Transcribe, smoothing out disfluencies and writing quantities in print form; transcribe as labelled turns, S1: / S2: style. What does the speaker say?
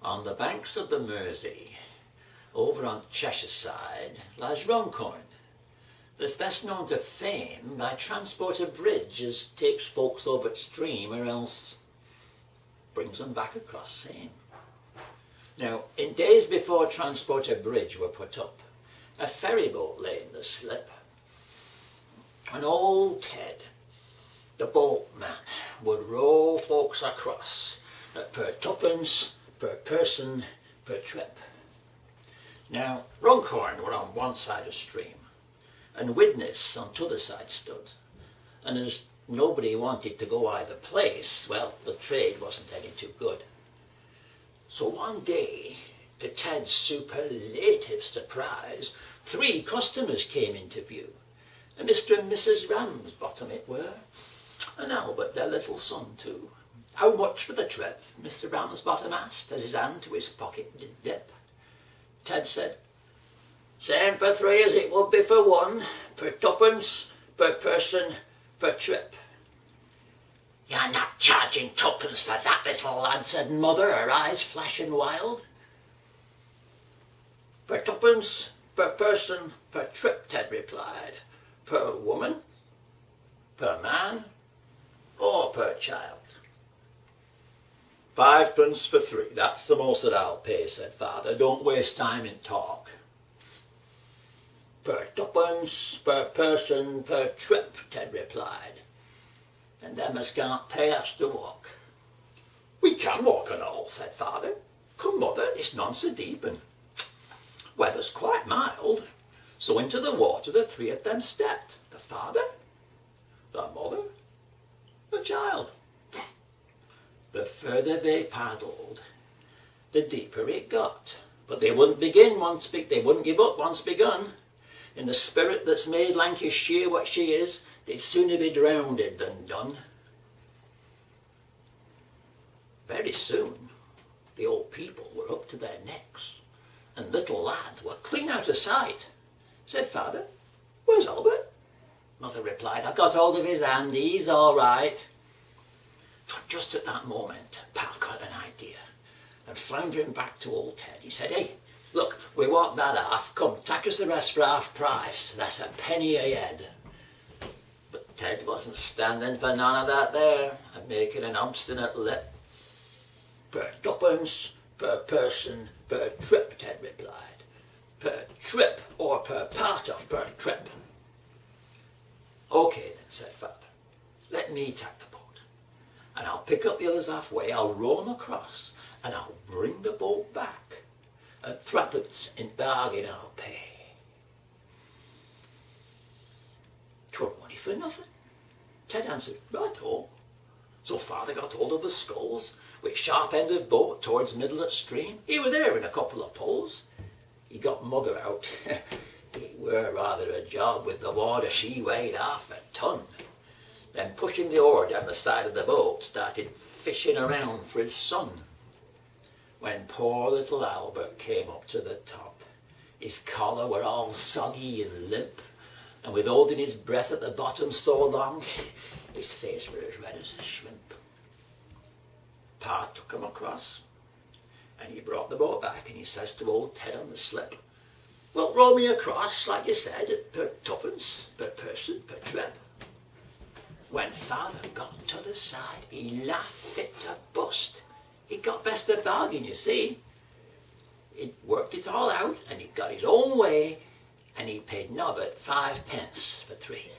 S1: On the banks of the Mersey, over on Cheshire side, lies Runcorn, that's best known to fame by transport a bridge as takes folks over stream or else brings them back across same. Now, in days before Transporter Bridge were put up, a ferry boat lay in the slip. And old Ted, the boatman, would row folks across at per tuppence, per person, per trip. Now, Runcorn were on one side of the stream, and Widnes on t'other side stood. And as nobody wanted to go either place, well, the trade wasn't any too good. So one day, to Ted's superlative surprise, 3 customers came into view. And Mr. and Mrs. Ramsbottom it were, and Albert, their little son, too. How much for the trip? Mr. Ramsbottom asked, as his hand to his pocket did dip. Ted said, "Same for 3 as it would be for 1, per tuppence, per person, per trip." "You're not charging tuppence for that, little lad," said Mother, her eyes flashing wild. "Per tuppence, per person, per trip," Ted replied. "Per woman, per man, or per child." "5 pence for 3, that's the most that I'll pay," said Father. "Don't waste time in talk." "Per tuppence, per person, per trip," Ted replied. "And them as can't pay has to walk." "We can walk and all," said Father. "Come, Mother, it's none so deep, and weather's quite mild." So into the water the 3 of them stepped, the father, the mother, the child. The further they paddled, the deeper it got. But they wouldn't they wouldn't give up once begun. In the spirit that's made Lancashire what she is, they'd sooner be drowned than done. Very soon, the old people were up to their necks, and little lad were clean out of sight. Said Father, "Where's Albert?" Mother replied, "I got hold of his hand, he's all right." For just at that moment, Pal got an idea, and floundering back to old Ted, he said, "Hey, look, we walked that half, come, tack us the rest for half price, that's a penny a head." But Ted wasn't standing for none of that there, and making an obstinate lip. "Per tuppence, per person, per trip," Ted replied. "Per trip, or per part of per trip." "Okay then," said Father, "let me tack the boat, and I'll pick up the others halfway, I'll row them across, and I'll bring the boat back, and 3 in bargain I'll pay." 'Twere money for nothing. Ted answered, "Right-o." So Father got hold of the sculls, with sharp end of boat towards middle of stream. He were there in a couple of pulls. He got Mother out. It were rather a job with the water, she weighed 1/2 a ton. Then pushing the oar down the side of the boat, started fishing around for his son. When poor little Albert came up to the top, his collar were all soggy and limp, and with holding his breath at the bottom so long, his face were as red as a shrimp. Pa took him across, and he brought the boat back, and he says to old Ted on the slip, "Well, row me across, like you said, at per tuppence, per person, per trip." When Father got to the side, he laughed fit to bust. He got best of bargain, you see. He'd worked it all out, and he'd got his own way, and he paid Nobbert 5 pence for 3.